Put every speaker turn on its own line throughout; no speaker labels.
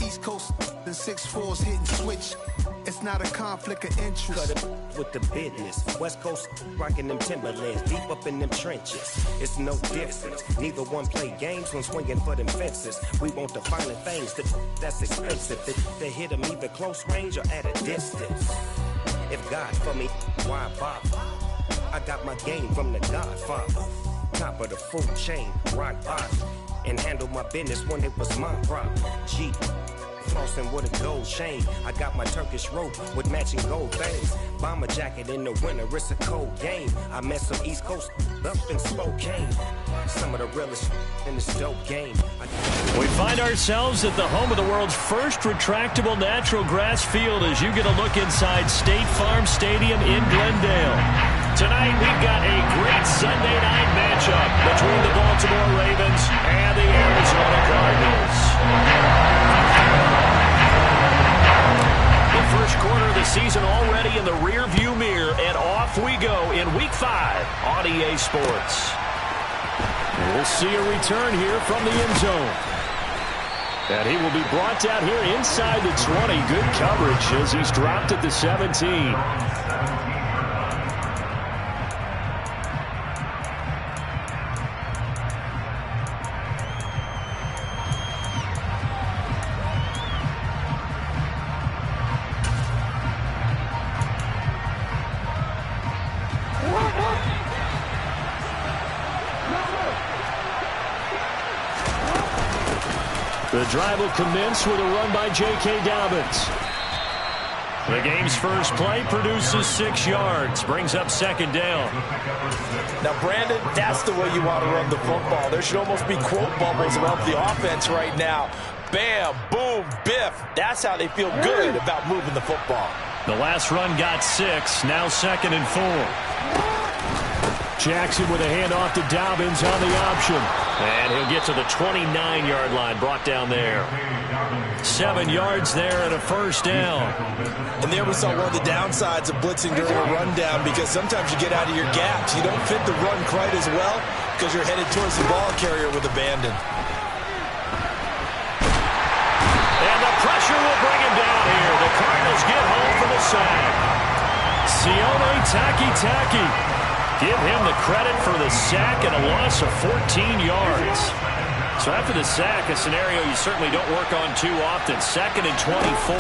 East Coast, the 6'4s hitting switch. It's not a conflict of interest.
Cut it with the business. West Coast rocking them Timberlands, deep up in them trenches. It's no difference. Neither one play games when swinging for them fences. We want the finer things that's expensive. To hit them either close range or at a distance. If God for me, why bother? I got my game from the Godfather. Top of the food chain, rock bottom. And handle my business when it was my problem. G, flossing with a gold chain. I got my Turkish rope with matching gold things. Bomber jacket in the winter, it's a cold game. I met some East Coast up in Spokane. Some of the realest in this dope game.
We find ourselves at the home of the world's first retractable natural grass field as you get a look inside State Farm Stadium in Glendale. Tonight, we've got a great Sunday night matchup between the Baltimore Ravens and the Arizona Cardinals. The first quarter of the season already in the rearview mirror, and off we go in Week 5 on EA Sports. We'll see a return here from the end zone. And he will be brought down here inside the 20. Good coverage as he's dropped at the 17. The drive will commence with a run by J.K. Dobbins. The game's first play produces 6 yards, brings up second down.
Now, Brandon, that's the way you want to run the football. There should almost be quote bubbles about the offense right now. Bam, boom, biff. That's how they feel good about moving the football.
The last run got 6, now second and 4. Jackson with a handoff to Dobbins on the option. And he'll get to the 29-yard line, brought down there. 7 yards there and a first down.
And there we saw one of the downsides of blitzing during a rundown, because sometimes you get out of your gaps. You don't fit the run quite as well because you're headed towards the ball carrier with abandon.
And the pressure will bring him down here. The Cardinals get home for the sack. Sione Takitaki. Give him the credit for the sack and a loss of 14 yards. So after the sack, a scenario you certainly don't work on too often. Second and 24.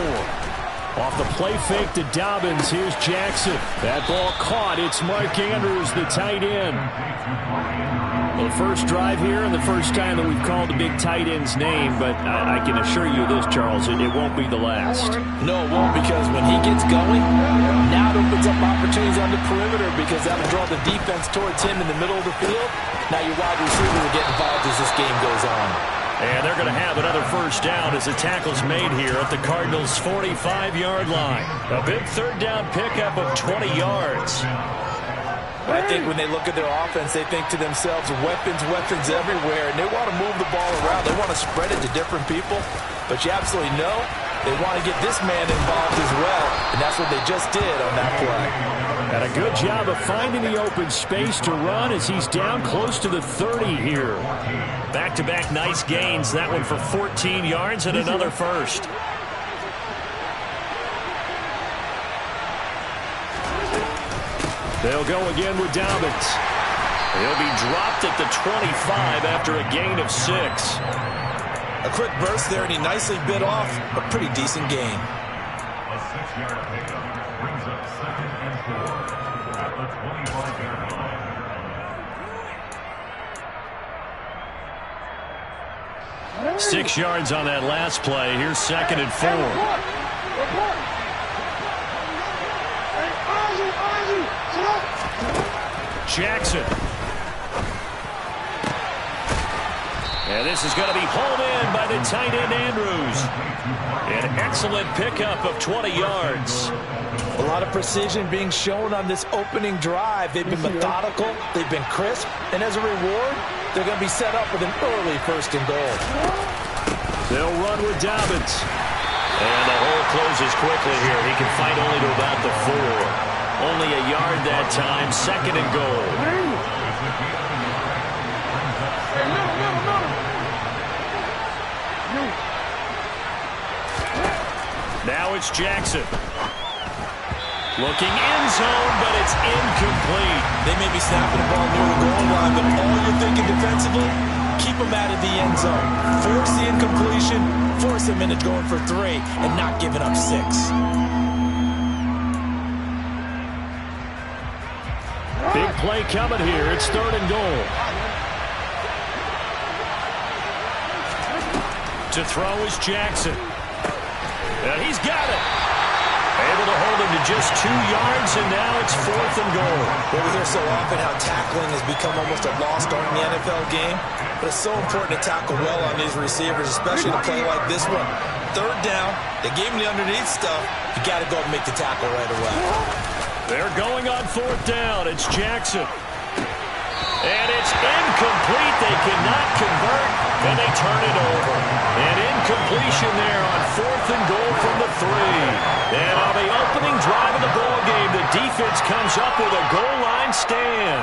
Off the play fake to Dobbins, here's Jackson. That ball caught. It's Mark Andrews, the tight end. Well, the first drive here and the first time that we've called the big tight end's name, but I can assure you this, Charles, it won't be the last.
No, it won't, because when he gets going, now it opens up opportunities on the perimeter, because that'll draw the defense towards him in the middle of the field. Now your wide receiver will get involved as this game goes on.
And they're going to have another first down as the tackle's made here at the Cardinals' 45-yard line. A big third down pickup of 20 yards.
I think when they look at their offense, they think to themselves, weapons everywhere, and they want to move the ball around. They want to spread it to different people, but you absolutely know they want to get this man involved as well, and that's what they just did on that play.
And a good job of finding the open space to run as he's down close to the 30 here. Back-to-back nice gains, that one for 14 yards and another first. They'll go again with Dobbins. He'll be dropped at the 25 after a gain of 6.
A quick burst there, and he nicely bit off a pretty decent gain.
A 6-yard pickup brings up second and 4 at the 25-yard line.
6 yards on that last play. Here's second and 4. Jackson. And this is going to be hauled in by the tight end Andrews. An excellent pickup of 20 yards.
A lot of precision being shown on this opening drive. They've been methodical, they've been crisp, and as a reward, they're going to be set up with an early first and goal.
They'll run with Dobbins. And the hole closes quickly here. He can fight only to about the 4. Only a yard that time, second and goal. it's Jackson. Looking end zone, but it's incomplete.
They may be snapping the ball near the goal line, but all you're thinking defensively, keep them out of the end zone. Force the incompletion, force them into going for 3, and not giving up 6.
Big play coming here. It's 3rd and goal. To throw is Jackson. And he's got it. Able to hold him to just 2 yards, and now it's 4th and goal.
Well, we hear so often how tackling has become almost a lost art in the NFL game, but it's so important to tackle well on these receivers, especially to play like this one. 3rd down, they gave him the underneath stuff. You got to go and make the tackle right away.
They're going on 4th down. It's Jackson. And it's incomplete. They cannot convert, and they turn it over. An incompletion there on 4th and goal from the 3. And on the opening drive of the ball game, the defense comes up with a goal line stand.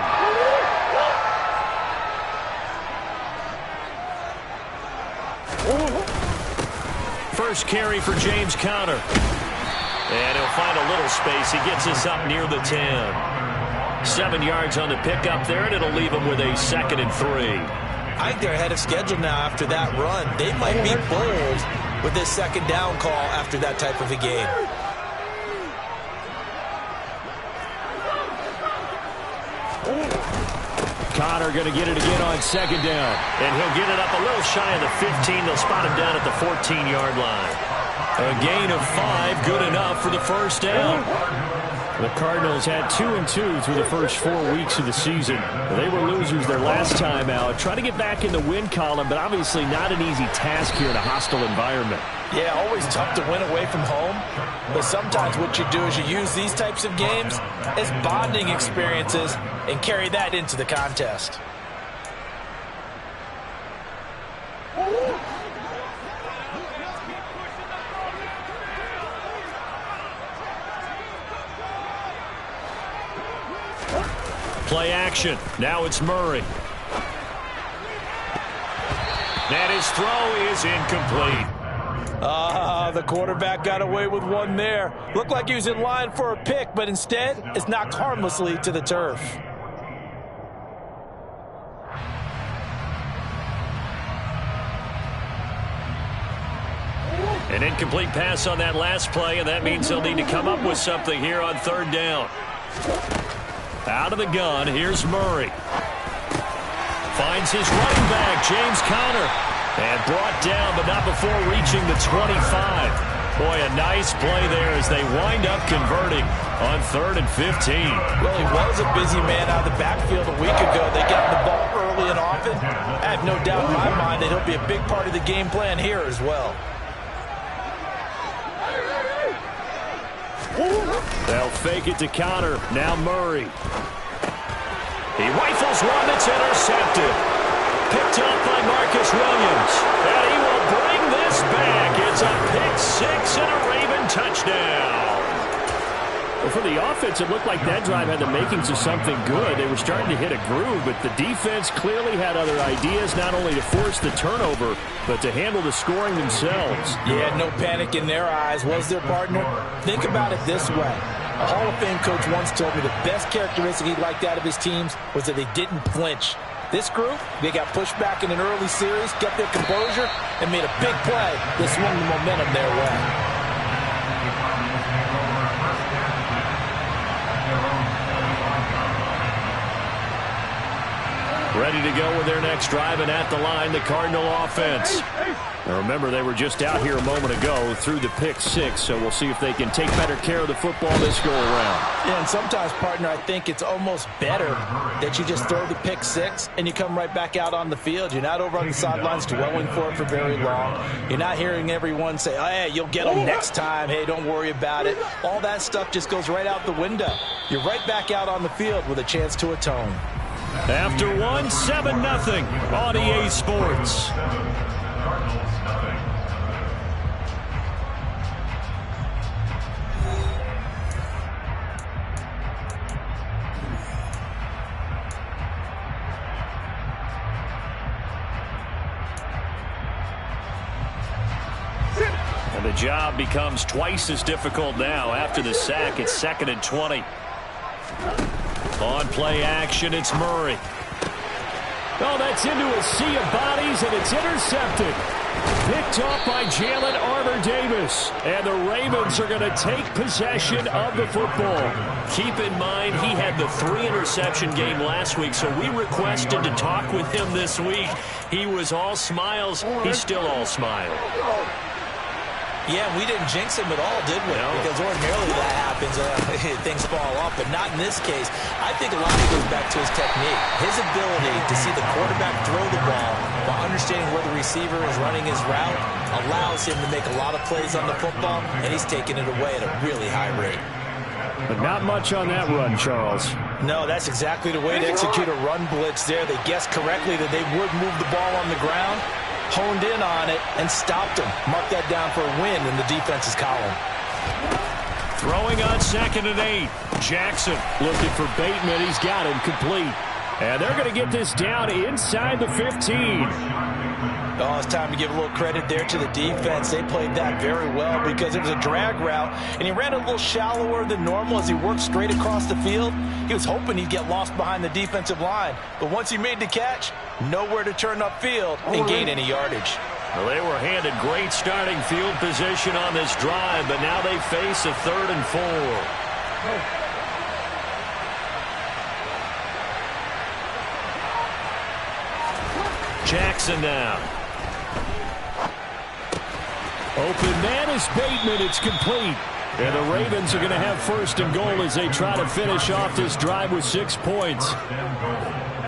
First carry for James Conner. And he'll find a little space. He gets us up near the 10. 7 yards on the pickup there, and it'll leave him with a 2nd and 3.
I think they're ahead of schedule now after that run. They might be bold with this 2nd down call after that type of a game.
Conner going to get it again on 2nd down. And he'll get it up a little shy of the 15. They'll spot him down at the 14-yard line. A gain of 5, good enough for the 1st down. The Cardinals had 2-2 through the first 4 weeks of the season. They were losers their last time out. Trying to get back in the win column, but obviously not an easy task here in a hostile environment.
Yeah, always tough to win away from home. But sometimes what you do is you use these types of games as bonding experiences and carry that into the contest.
Play action. Now it's Murray. And his throw is incomplete.
The quarterback got away with one there. Looked like he was in line for a pick, but instead it's knocked harmlessly to the turf.
An incomplete pass on that last play, and that means they'll need to come up with something here on 3rd down. Out of the gun, here's Murray. Finds his running back, James Conner. And brought down, but not before reaching the 25. Boy, a nice play there as they wind up converting on 3rd and 15.
Well, he was a busy man out of the backfield a week ago. They got the ball early and often. I have no doubt in my mind that he'll be a big part of the game plan here as well.
They'll fake it to Conner. Now Murray. He rifles one that's intercepted. Picked up by Marcus Williams. And he will bring this back. It's a pick-6 and a Raven touchdown. Well, for the offense, it looked like that drive had the makings of something good. They were starting to hit a groove, but the defense clearly had other ideas, not only to force the turnover, but to handle the scoring themselves.
Yeah, no panic in their eyes, was their partner? Think about it this way. A Hall of Fame coach once told me the best characteristic he liked out of his teams was that they didn't flinch. This group, they got pushed back in an early series, kept their composure, and made a big play that swung the momentum their way.
Ready to go with their next drive, and at the line, the Cardinal offense. Now remember, they were just out here a moment ago through the pick-6, so we'll see if they can take better care of the football this go-around.
Yeah, and sometimes, partner, I think it's almost better that you just throw the pick-6 and you come right back out on the field. You're not over on the sidelines dwelling for it for very long. You're not hearing everyone say, oh, hey, you'll get them next time. Hey, don't worry about it. All that stuff just goes right out the window. You're right back out on the field with a chance to atone.
After one, 7-0 on EA Sports. And And the job becomes twice as difficult now. After the sack, it's 2nd and 20. On play action, it's Murray. Oh, that's into a sea of bodies, and it's intercepted. Picked off by Jalen Armour-Davis. And the Ravens are going to take possession of the football. Keep in mind, he had the 3-interception game last week, so we requested to talk with him this week. He was all smiles. He's still all smile.
Yeah, we didn't jinx him at all, did we? No. Because ordinarily that happens, things fall off, but not in this case. I think a lot of it goes back to his technique. His ability to see the quarterback throw the ball while understanding where the receiver is running his route allows him to make a lot of plays on the football, and he's taking it away at a really high rate.
But not much on that run, Charles.
No, that's exactly the way to execute a run blitz there. They guessed correctly that they would move the ball on the ground, honed in on it, and stopped him. Mark that down for a win in the defense's column.
Throwing on 2nd and 8. Jackson looking for Bateman. He's got him complete. And they're going to get this down inside the 15.
Oh, it's time to give a little credit there to the defense. They played that very well because it was a drag route, and he ran a little shallower than normal as he worked straight across the field. He was hoping he'd get lost behind the defensive line, but once he made the catch, nowhere to turn upfield and gain any yardage.
Well, they were handed great starting field position on this drive, but now they face a 3rd and 4. Jackson now. Open man is Bateman. It's complete. And the Ravens are going to have 1st and goal as they try to finish off this drive with 6 points.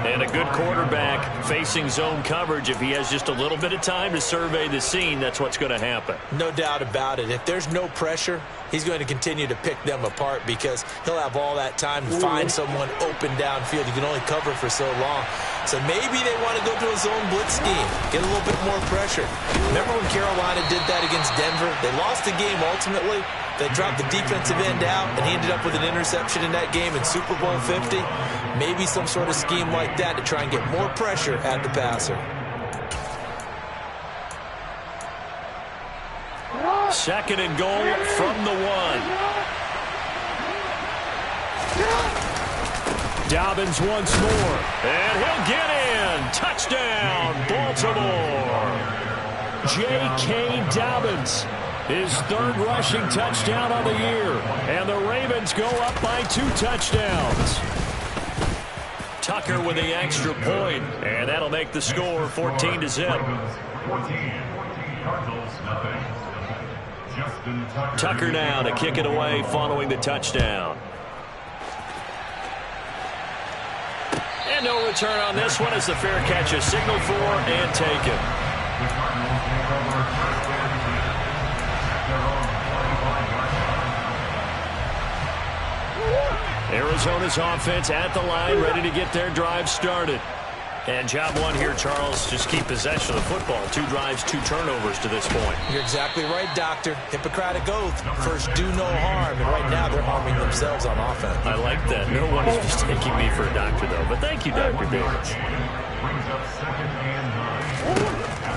And a good quarterback facing zone coverage. If he has just a little bit of time to survey the scene, that's what's going to happen.
No doubt about it. If there's no pressure, he's going to continue to pick them apart because he'll have all that time to find someone open downfield. You can only cover for so long. So maybe they want to go to a zone blitz scheme, get a little bit more pressure. Remember when Carolina did that against Denver? They lost the game ultimately. They dropped the defensive end out, and he ended up with an interception in that game in Super Bowl 50. Maybe some sort of scheme like that to try and get more pressure at the passer.
2nd and goal from the 1. Dobbins once more, and he'll get in. Touchdown, Baltimore. J.K. Dobbins, his 3rd rushing touchdown on the year. And the Ravens go up by 2 touchdowns. Tucker with the extra point, and that'll make the score 14-0. Tucker now to kick it away following the touchdown. And no return on this one as the fair catch is signaled for and taken. Arizona's offense at the line, ready to get their drive started. And job one here, Charles, just keep possession of the football. 2 drives, 2 turnovers to this point.
You're exactly right, Doctor. Hippocratic oath. First, do no harm. And right now, they're harming themselves on offense.
I like that. No one is just taking me for a doctor, though. But thank you, Dr. Davis.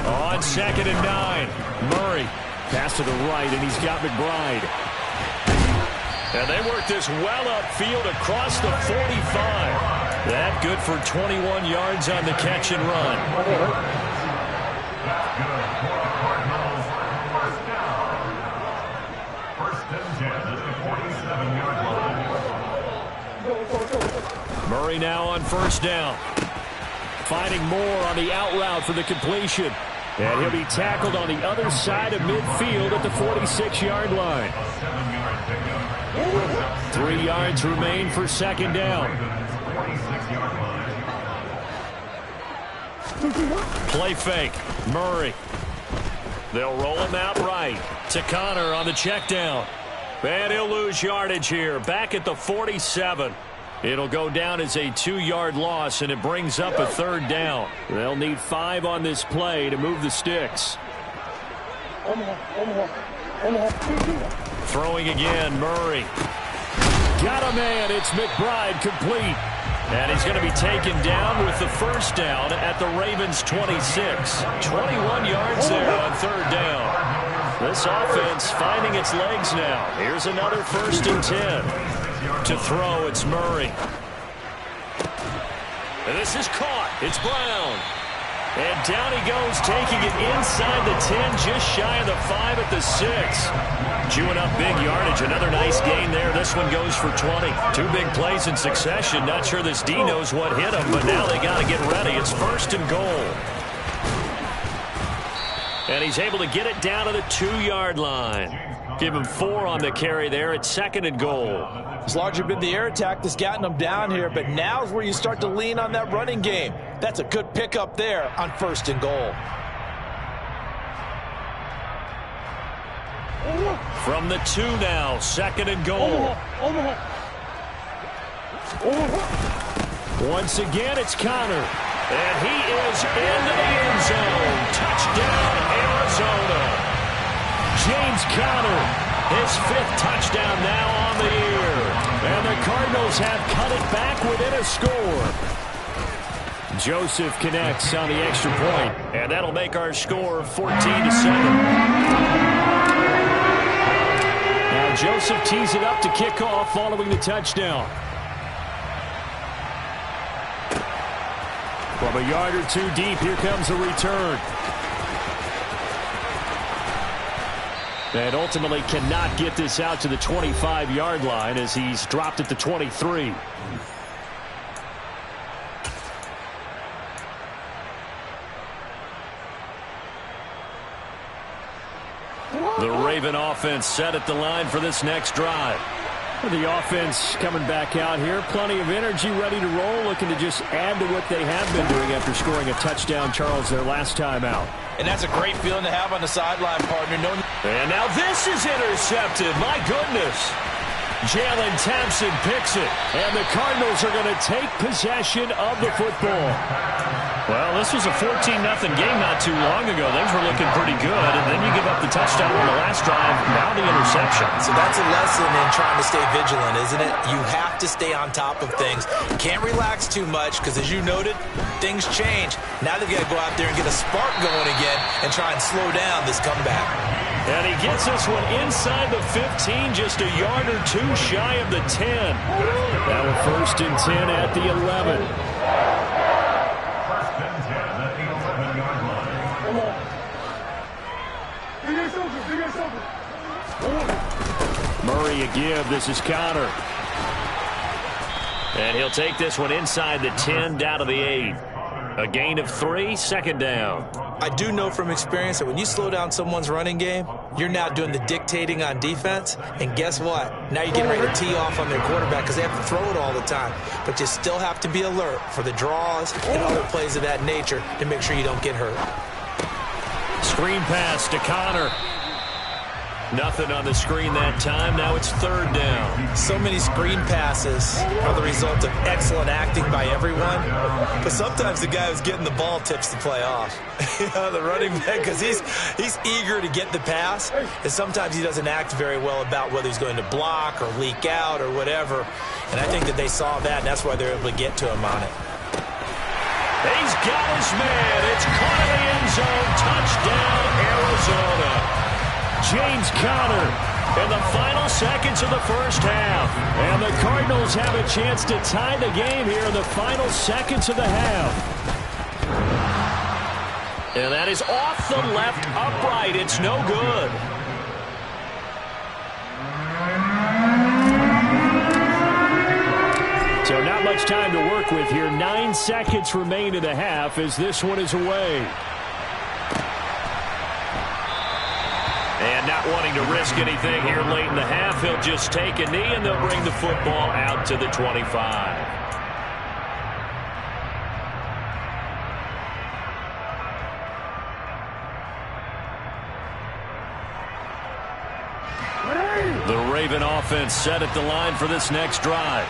On 2nd and 9. Murray. Pass to the right, and he's got McBride. And they work this well upfield across the 45. That good for 21 yards on the catch and run. Murray now on 1st down. Finding Moore on the out route for the completion. And he'll be tackled on the other side of midfield at the 46-yard line. 3 yards remain for 2nd down. Play fake. Murray. They'll roll him out right. To Connor on the check down. And he'll lose yardage here. Back at the 47. It'll go down as a 2-yard loss, and it brings up a 3rd down. They'll need 5 on this play to move the sticks. Throwing again, Murray. Got a man. It's McBride complete. And he's going to be taken down with the 1st down at the Ravens' 26. 21 yards there on 3rd down. This offense finding its legs now. Here's another 1st and 10. To throw, it's Murray. And this is caught. It's Brown. And down he goes, taking it inside the 10, just shy of the 5 at the 6. Chewing up big yardage. Another nice gain there. This one goes for 20. 2 big plays in succession. Not sure this D knows what hit him, but now they got to get ready. It's 1st and goal. And he's able to get it down to the 2-yard line. Give him 4 on the carry there. It's 2nd and goal.
It's largely been the air attack that's gotten them down here, but now's where you start to lean on that running game. That's a good pickup there on 1st and goal.
From the 2 now, 2nd and goal. Once again, it's Connor. And he is into the end zone. Touchdown, Arizona. James Conner, his 5th touchdown now on the year. And the Cardinals have cut it back within a score. Joseph connects on the extra point, and that'll make our score 14-7. Now Joseph tees it up to kick off following the touchdown. From a yard or 2 deep, here comes a return. And ultimately cannot get this out to the 25-yard line as he's dropped at the 23. The Raven offense set at the line for this next drive. The offense coming back out here. Plenty of energy, ready to roll, looking to just add to what they have been doing after scoring a touchdown, Charles, their last time out.
And that's a great feeling to have on the sideline, partner.
And now this is intercepted. My goodness. Jalen Thompson picks it. And the Cardinals are going to take possession of the football. Well, this was a 14-0 game not too long ago. Things were looking pretty good, and then you give up the touchdown on the last drive, now the interception.
So that's a lesson in trying to stay vigilant, isn't it? You have to stay on top of things. Can't relax too much because, as you noted, things change. Now they've got to go out there and get a spark going again and try and slow down this comeback.
And he gets this one inside the 15, just a yard or 2 shy of the 10. Now a 1st and 10 at the 11. Murray a give. This is Connor. And he'll take this one inside the 10 down to the 8. A gain of 3, 2nd down.
I do know from experience that when you slow down someone's running game, you're now doing the dictating on defense. And guess what? Now you're getting ready to tee off on their quarterback because they have to throw it all the time. But you still have to be alert for the draws and other plays of that nature to make sure you don't get hurt.
Screen pass to Connor. Nothing on the screen that time. Now it's 3rd down.
So many screen passes are the result of excellent acting by everyone. But sometimes the guy who's getting the ball tips the play off. The running back, because he's eager to get the pass. And sometimes he doesn't act very well about whether he's going to block or leak out or whatever. And I think that they saw that, and that's why they're able to get to him on it.
He's got his man. It's caught in the end zone. Touchdown, Arizona. James Conner in the final seconds of the 1st half. And the Cardinals have a chance to tie the game here in the final seconds of the half. And that is off the left upright. It's no good. So not much time to work with here. 9 seconds remain in the half as this one is away. And not wanting to risk anything here late in the half, he'll just take a knee and they'll bring the football out to the 25. The Raven offense set at the line for this next drive.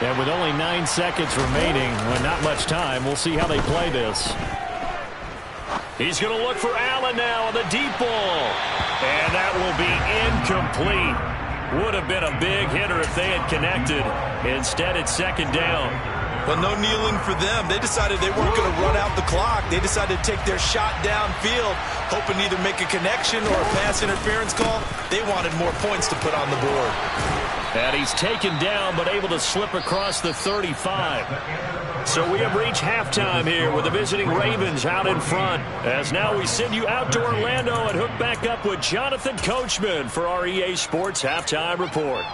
And with only 9 seconds remaining, well, not much time, we'll see how they play this. He's going to look for Allen now on the deep ball. And that will be incomplete. Would have been a big hitter if they had connected. Instead, it's 2nd down.
Well, no kneeling for them. They decided they weren't going to run out the clock. They decided to take their shot downfield, hoping to either make a connection or a pass interference call. They wanted more points to put on the board.
And he's taken down, but able to slip across the 35. So we have reached halftime here with the visiting Ravens out in front. As now we send you out to Orlando and hook back up with Jonathan Coachman for our EA Sports Halftime Report.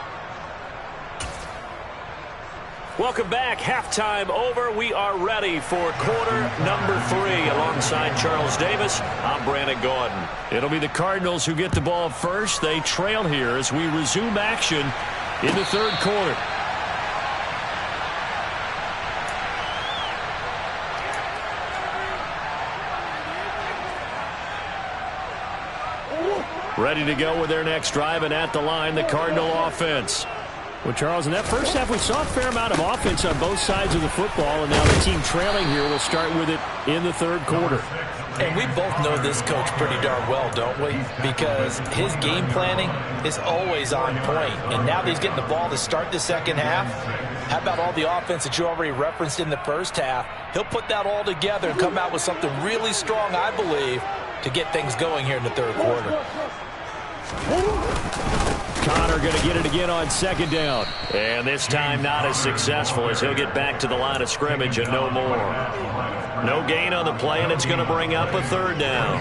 Welcome back. Halftime over. We are ready for quarter number 3. Alongside Charles Davis, I'm Brandon Gaudin. It'll be the Cardinals who get the ball first. They trail here as we resume action in the third quarter. Ready to go with their next drive, and at the line, the Cardinal offense. Well, Charles, in that first half, we saw a fair amount of offense on both sides of the football, and now the team trailing here will start with it in the third quarter.
And we both know this coach pretty darn well, don't we? Because his game planning is always on point. And now that he's getting the ball to start the second half, how about all the offense that you already referenced in the first half? He'll put that all together and come out with something really strong, I believe, to get things going here in the third quarter.
Connor going to get it again on second down. And this time not as successful as he'll get back to the line of scrimmage and no more. No gain on the play, and it's going to bring up a third down.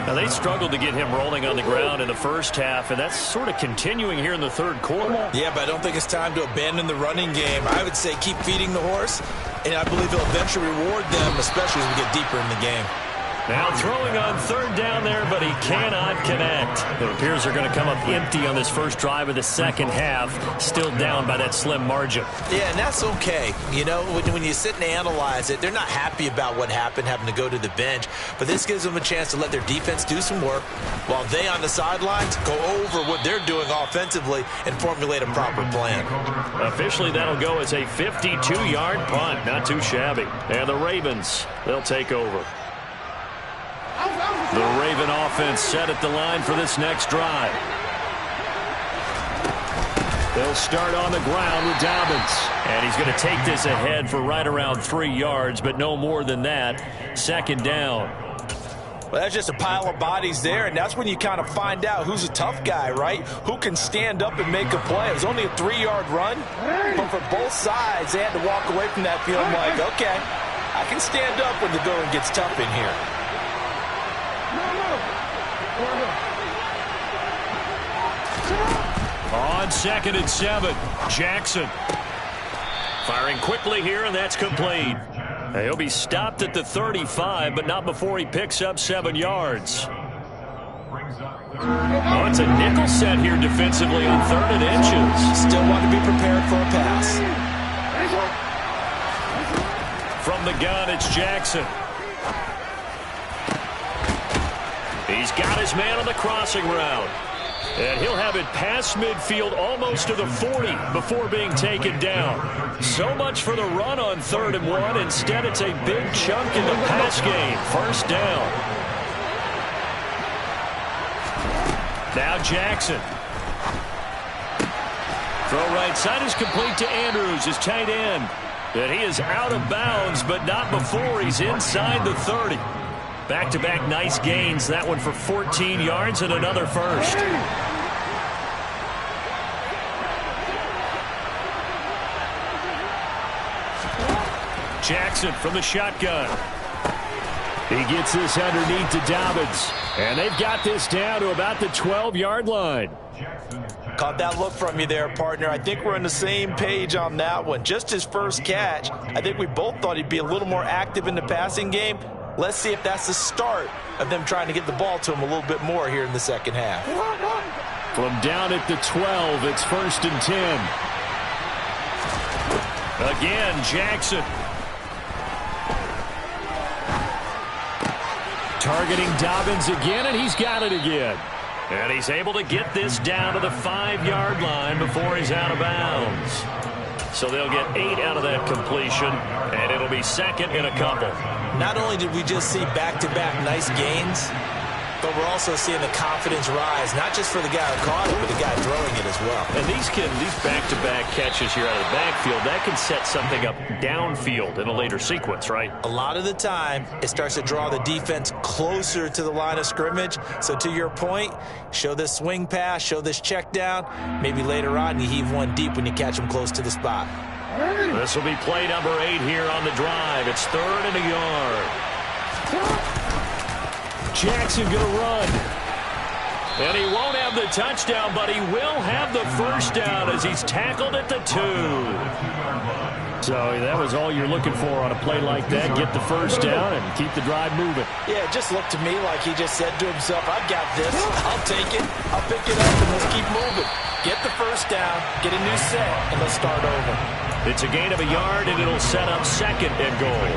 Now, they struggled to get him rolling on the ground in the first half, and that's sort of continuing here in the third quarter.
Yeah, but I don't think it's time to abandon the running game. I would say keep feeding the horse, and I believe he'll eventually reward them, especially as we get deeper in the game.
Now throwing on third down there, but he cannot connect. It appears they're going to come up empty on this first drive of the second half, still down by that slim margin.
Yeah, and that's okay. You know, when you sit and analyze it, they're not happy about what happened, having to go to the bench, but this gives them a chance to let their defense do some work while they on the sidelines go over what they're doing offensively and formulate a proper plan.
Officially, that'll go as a 52-yard punt. Not too shabby. And the Ravens, they'll take over. The Raven offense set at the line for this next drive. They'll start on the ground with Dobbins. And he's going to take this ahead for right around 3 yards, but no more than that. Second down.
Well, that's just a pile of bodies there, and that's when you kind of find out who's a tough guy, right? Who can stand up and make a play. It was only a 3-yard run, but for both sides, they had to walk away from that feeling like, okay, I can stand up when the going gets tough in here.
On 2nd and 7, Jackson. Firing quickly here, and that's complete. He'll be stopped at the 35, but not before he picks up 7 yards. Oh, it's a nickel set here defensively on 3rd and inches.
Still want to be prepared for a pass.
From the gun, it's Jackson. He's got his man on the crossing route. And he'll have it past midfield almost to the 40 before being taken down. So much for the run on 3rd and 1. Instead, it's a big chunk in the pass game. First down. Now Jackson. Throw right side is complete to Andrews, his tight end. And he is out of bounds, but not before he's inside the 30. Back-to-back nice gains. That one for 14 yards and another first. Jackson from the shotgun. He gets this underneath to Dobbins. And they've got this down to about the 12-yard line.
Caught that look from you there, partner. I think we're on the same page on that one. Just his first catch. I think we both thought he'd be a little more active in the passing game. Let's see if that's the start of them trying to get the ball to him a little bit more here in the second half.
From down at the 12, it's 1st and 10. Again, Jackson. Targeting Dobbins again, and he's got it again. And he's able to get this down to the 5-yard line before he's out of bounds. So they'll get 8 out of that completion, and it'll be 2nd and a couple.
Not only did we just see back-to-back nice gains, But we're also seeing the confidence rise, not just for the guy who caught it, but the guy throwing it as well.
And these back-to-back catches here out of the backfield, that can set something up downfield in a later sequence, right?
A lot of the time, it starts to draw the defense closer to the line of scrimmage. So to your point, show this swing pass, show this check down. Maybe later on you heave one deep when you catch them close to the spot.
This will be play number 8 here on the drive. It's 3rd and a yard. Jackson going to run. And he won't have the touchdown, but he will have the first down as he's tackled at the 2. So that was all you're looking for on a play like that. Get the first down and keep the drive moving.
Yeah, it just looked to me like he just said to himself, I've got this. I'll take it. I'll pick it up, and let's keep moving. Get the first down, get a new set, and let's start over.
It's a gain of a yard, and it'll set up 2nd and goal.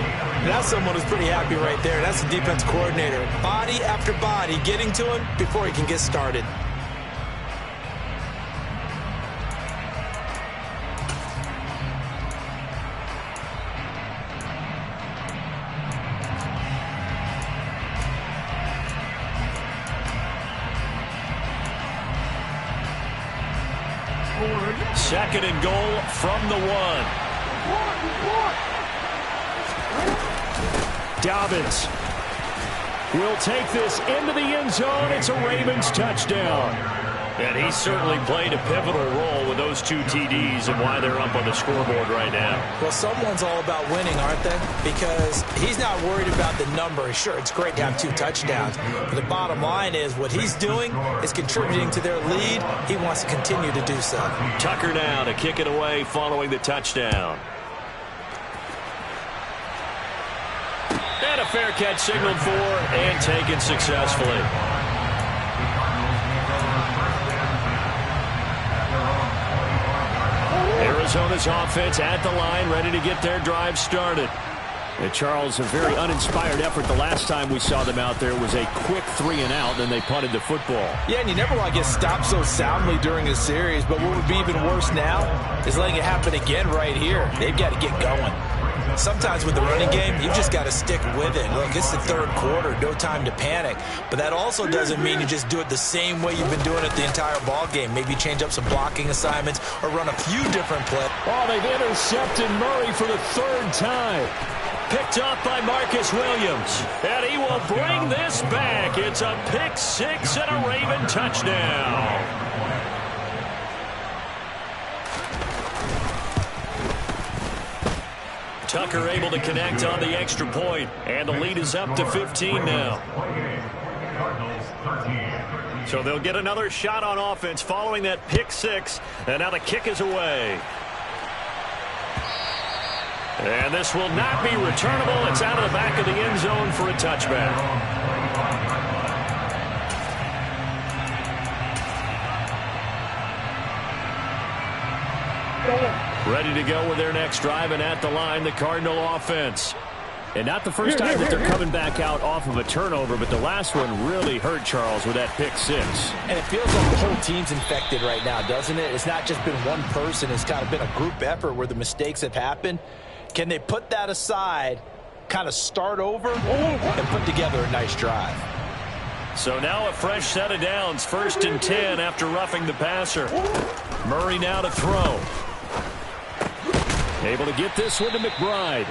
That's someone who's pretty happy right there. That's the defense coordinator. Body after body getting to him before he can get started.
Second and goal from the 1. Dobbins will take this into the end zone. It's a Ravens touchdown. And he certainly played a pivotal role with those 2 TDs and why they're up on the scoreboard right now.
Well, someone's all about winning, aren't they? Because he's not worried about the number. Sure, it's great to have 2 touchdowns. But the bottom line is what he's doing is contributing to their lead. He wants to continue to do so.
Tucker now to kick it away following the touchdown. And a fair catch signaled for and taken successfully. Arizona's offense at the line, ready to get their drive started. And Charles, a very uninspired effort. The last time we saw them out there was a quick 3 and out, then they punted the football.
Yeah, and you never want to get stopped so soundly during a series, but what would be even worse now is letting it happen again right here. They've got to get going. Sometimes with the running game, you've just got to stick with it. Look, it's the 3rd quarter, no time to panic. But that also doesn't mean you just do it the same way you've been doing it the entire ball game. Maybe change up some blocking assignments or run a few different plays.
Oh, they've intercepted Murray for the 3rd time. Picked up by Marcus Williams. And he will bring this back. It's a pick 6 and a Raven touchdown. Tucker able to connect on the extra point, and the lead is up to 15 now. So they'll get another shot on offense following that pick 6, and now the kick is away. And this will not be returnable. It's out of the back of the end zone for a touchback. Ready to go with their next drive, and at the line, the Cardinal offense. And not the first time that they're coming back out off of a turnover, but the last one really hurt Charles with that pick 6.
And it feels like the whole team's infected right now, doesn't it? It's not just been one person. It's kind of been a group effort where the mistakes have happened. Can they put that aside, kind of start over, and put together a nice drive?
So now a fresh set of downs, 1st and 10 after roughing the passer. Murray now to throw. Able to get this one to McBride.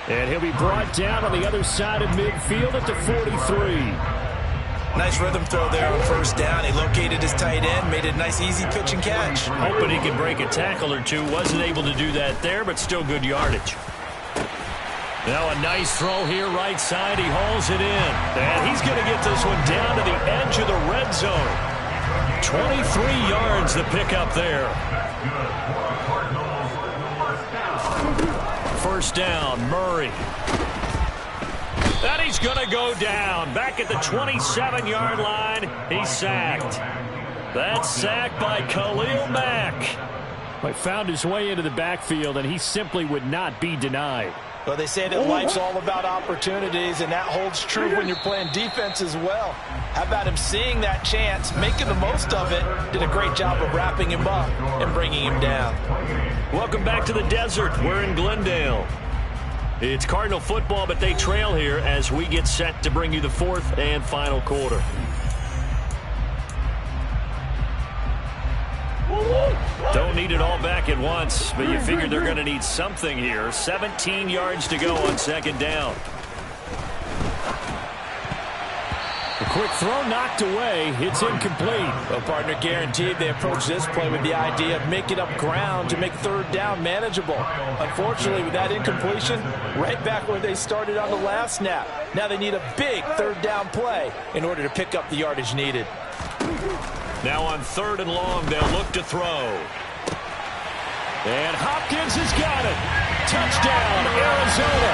And he'll be brought down on the other side of midfield at the 43.
Nice rhythm throw there on 1st down. He located his tight end, made a nice easy pitch and catch.
Hoping he could break a tackle or two. Wasn't able to do that there, but still good yardage. Now a nice throw here right side. He hauls it in. And he's going to get this one down to the edge of the red zone. 23 yards the pickup there. 1st down, Murray. And he's going to go down. Back at the 27-yard line, he's sacked. That's sacked by Khalil Mack. He found his way into the backfield, and he simply would not be denied.
Well, they say that life's all about opportunities, and that holds true when you're playing defense as well. How about him seeing that chance, making the most of it, did a great job of wrapping him up and bringing him down.
Welcome back to the desert. We're in Glendale. It's Cardinal football, but they trail here as we get set to bring you the 4th and final quarter. Don't need it all back at once, but you figure they're going to need something here. 17 yards to go on second down.
A quick throw knocked away. It's incomplete.
Well, partner, guaranteed they approach this play with the idea of making up ground to make third down manageable. Unfortunately, with that incompletion, right back where they started on the last snap. Now they need a big third down play in order to pick up the yardage needed.
Now on third and long, they'll look to throw.
And Hopkins has got it. Touchdown, Arizona.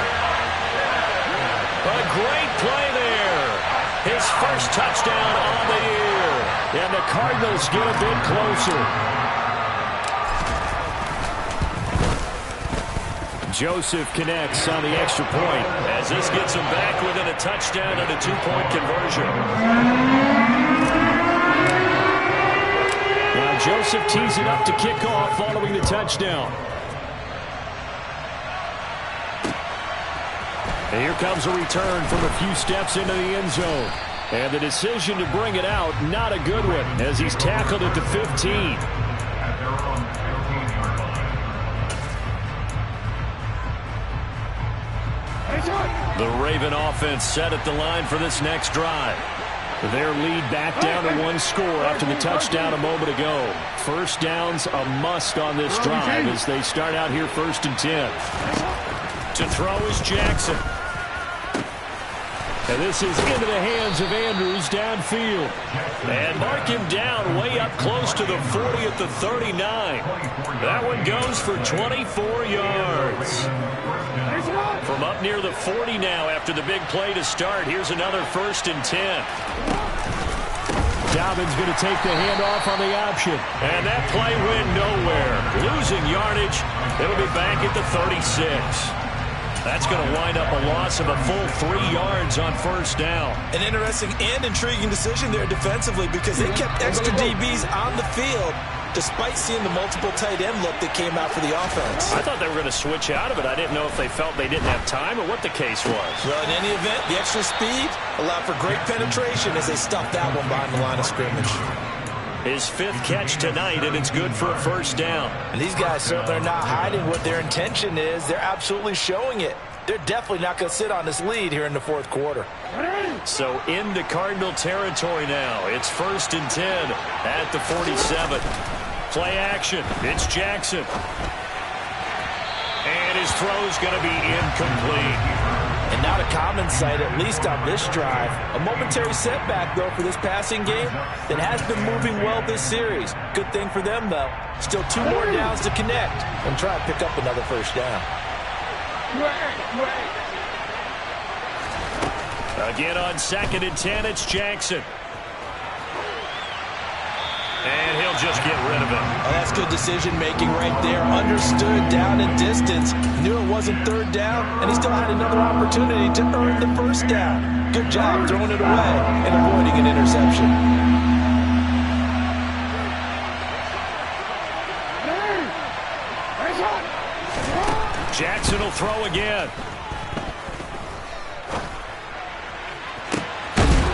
A great play there. His first touchdown on the year.
And the Cardinals get a bit closer. Joseph connects on the extra point.
As this gets him back within a touchdown and a two-point conversion.
Now Joseph tees it up to kick off following the touchdown. And here comes a return from a few steps into the end zone. And the decision to bring it out, not a good one, as he's tackled at the 15.
The Raven offense set at the line for this next drive.
Their lead back down to one score after the touchdown a moment ago. First down's a must on this drive as they start out here 1st and 10.
To throw is Jackson.
And this is into the hands of Andrews downfield.
And mark him down way up close to the 40 at the 39. That one goes for 24 yards. From up near the 40 now after the big play to start. Here's another 1st and 10.
Dobbins going to take the handoff on the option.
And that play went nowhere. Losing yardage. It'll be back at the 36. That's going to wind up a loss of a full 3 yards on first down.
An interesting and intriguing decision there defensively because they kept extra DBs on the field despite seeing the multiple tight end look that came out for the offense.
I thought they were going to switch out of it. I didn't know if they felt they didn't have time or what the case was.
Well, in any event, the extra speed allowed for great penetration as they stuffed that one behind the line of scrimmage.
His 5th catch tonight, and it's good for a first down.
And these guys certainly are not hiding what their intention is. They're absolutely showing it. They're definitely not going to sit on this lead here in the 4th quarter.
So into Cardinal territory now. It's 1st and 10 at the 47. Play action. It's Jackson. And his throw's going to be incomplete.
And not a common sight, at least on this drive. A momentary setback, though, for this passing game that has been moving well this series. Good thing for them, though. Still 2 more downs to connect and try and pick up another first down.
Again on 2nd and 10, it's Jackson. And he'll just get rid of it.
Oh, that's good decision-making right there. Understood down and distance. Knew it wasn't 3rd down, and he still had another opportunity to earn the first down. Good job throwing it away and avoiding an interception.
Jackson will throw again.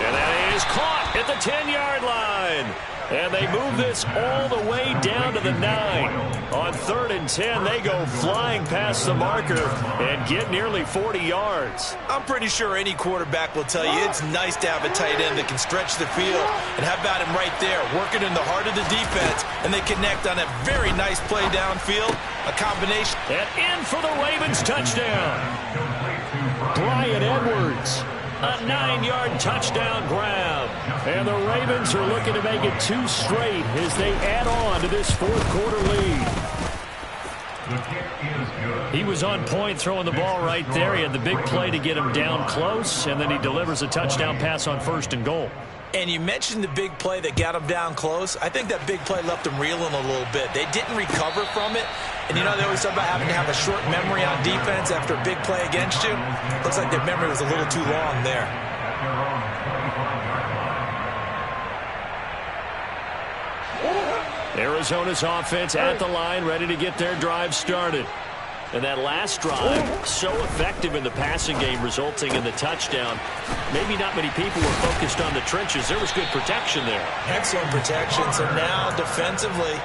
And that is caught at the 10-yard line. And they move this all the way down to the 9. On 3rd and 10, they go flying past the marker and get nearly 40 yards.
I'm pretty sure any quarterback will tell you it's nice to have a tight end that can stretch the field. And how about him right there, working in the heart of the defense, and they connect on a very nice play downfield, a combination.
And in for the Ravens touchdown.
Brian Edwards.
A 9-yard touchdown grab.
And the Ravens are looking to make it 2 straight as they add on to this 4th quarter lead.
He was on point throwing the ball right there. He had the big play to get him down close, and then he delivers a touchdown pass on 1st and goal.
And you mentioned the big play that got him down close. I think that big play left them reeling a little bit. They didn't recover from it. And you know, they always talk about having to have a short memory on defense after a big play against you. Looks like their memory was a little too long there.
Arizona's offense at the line, ready to get their drive started. And that last drive, so effective in the passing game, resulting in the touchdown. Maybe not many people were focused on the trenches. There was good protection there.
Excellent protection. So now, defensively,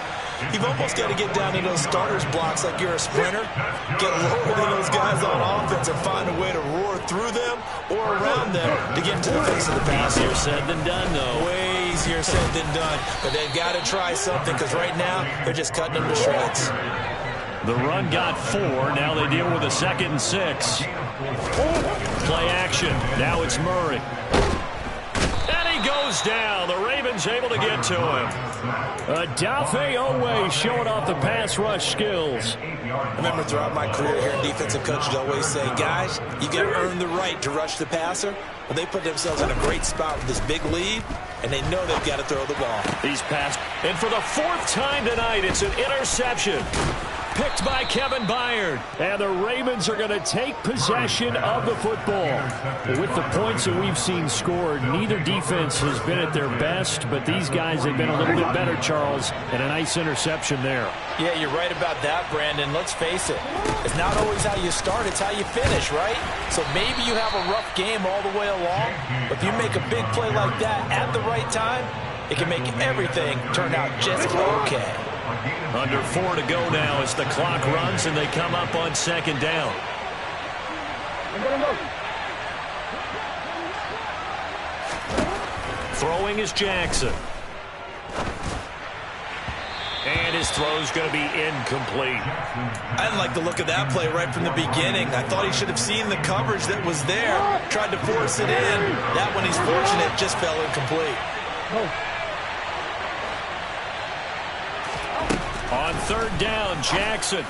You've almost got to get down in those starters blocks like you're a sprinter, get lower than those guys on offense and find a way to roar through them or around them to get into the face of the pass.
Easier said than done, though.
Way easier said than done. But they've got to try something because right now they're just cutting them to shreds.
The run got 4. Now they deal with a 2nd and 6. Play action. Now it's Murray. And he goes down. The Ravens able to get to him. Odafe Oweh showing off the pass rush skills.
I remember throughout my career here, defensive coaches always say, guys, you got to earn the right to rush the passer. Well, they put themselves in a great spot with this big lead, and they know they've got to throw the ball.
He's passed. And for the 4th time tonight, it's an interception. Picked by Kevin Byard. And the Ravens are going to take possession of the football. With the points that we've seen scored, neither defense has been at their best, but these guys have been a little bit better, Charles, and a nice interception there.
Yeah, you're right about that, Brandon. Let's face it. It's not always how you start, it's how you finish, right? So maybe you have a rough game all the way along, but if you make a big play like that at the right time, it can make everything turn out just okay.
Under 4 to go now as the clock runs and they come up on 2nd down. Throwing is Jackson. And his throw's going to be incomplete.
I didn't like the look of that play right from the beginning. I thought he should have seen the coverage that was there, tried to force it in. That one, he's fortunate, just fell incomplete.
On 3rd down, Jackson.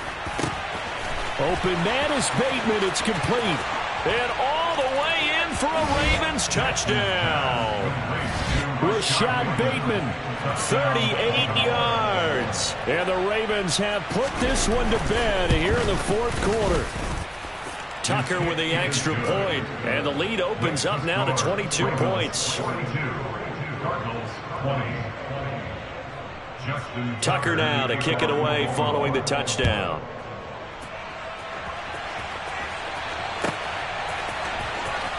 Open man is Bateman. It's complete. And all the way in for a Ravens touchdown. Rashad Bateman, 38 yards. And the Ravens have put this one to bed here in the 4th quarter. Tucker with the extra point. And the lead opens up now to 22 points. Tucker now to kick it away following the touchdown.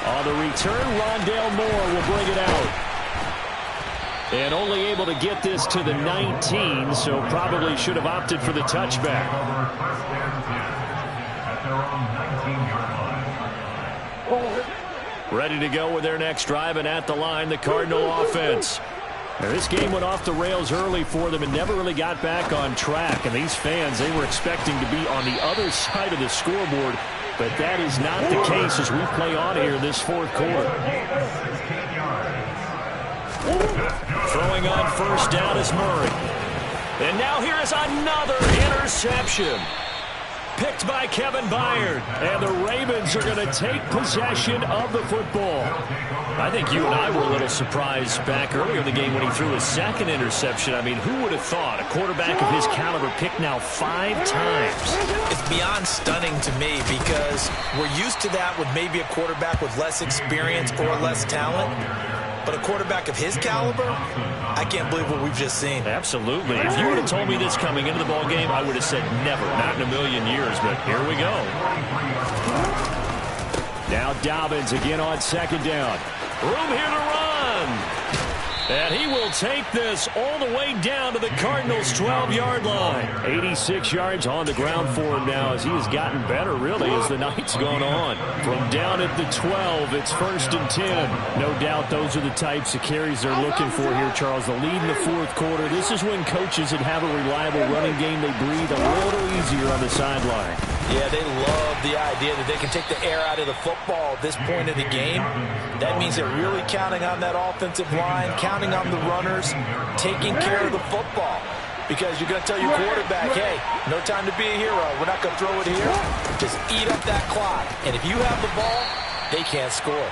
On the return, Rondale Moore will bring it out. And only able to get this to the 19, so probably should have opted for the touchback. Ready to go with their next drive, and at the line, the Cardinal offense. Now, this game went off the rails early for them and never really got back on track. And these fans, they were expecting to be on the other side of the scoreboard, but that is not the case as we play on here this 4th quarter. Throwing on 1st down is Murray. And now here is another interception. Picked by Kevin Byard. And the Ravens are going to take possession of the football. I think you and I were a little surprised back earlier in the game when he threw his 2nd interception. I mean, who would have thought a quarterback of his caliber picked now 5 times?
It's beyond stunning to me because we're used to that with maybe a quarterback with less experience or less talent. But a quarterback of his caliber, I can't believe what we've just seen.
Absolutely. If you would have told me this coming into the ball game, I would have said never, not in a million years. But here we go. Now Dobbins again on 2nd down. Room here to run. And he will take this all the way down to the Cardinals' 12-yard line. 86 yards on the ground for him now as he has gotten better, really, as the night's gone on. From down at the 12, it's 1st and 10. No doubt those are the types of carries they're looking for here, Charles. The lead in the 4th quarter. This is when coaches that have a reliable running game, they breathe a little easier on the sideline.
Yeah, they love the idea that they can take the air out of the football at this point of the game. That means they're really counting on that offensive line, counting on the runners, taking care of the football. Because you're going to tell your quarterback, hey, no time to be a hero. We're not going to throw it here. Just eat up that clock. And if you have the ball, they can't score.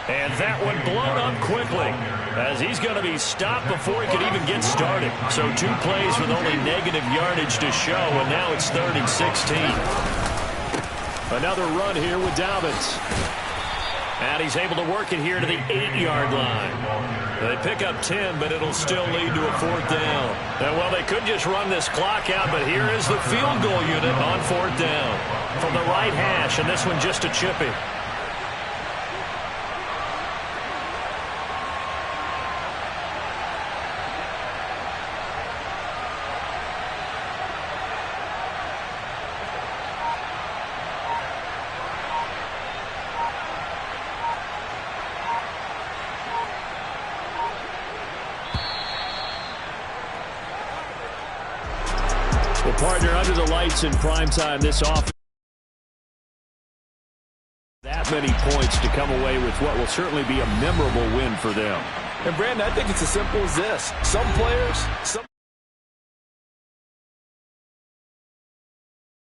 And that one blown up quickly as he's going to be stopped before he could even get started. So 2 plays with only negative yardage to show, and now it's 3rd and 16. Another run here with Dobbins. And he's able to work it here to the 8-yard line. They pick up 10, but it'll still lead to a 4th down. And, well, they could just run this clock out, but here is the field goal unit on 4th down. From the right hash, and this one just a chippy.
Well, partner, under the lights in prime time, this offense. That many points to come away with what will certainly be a memorable win for them.
And, Brandon, I think it's as simple as this. Some players,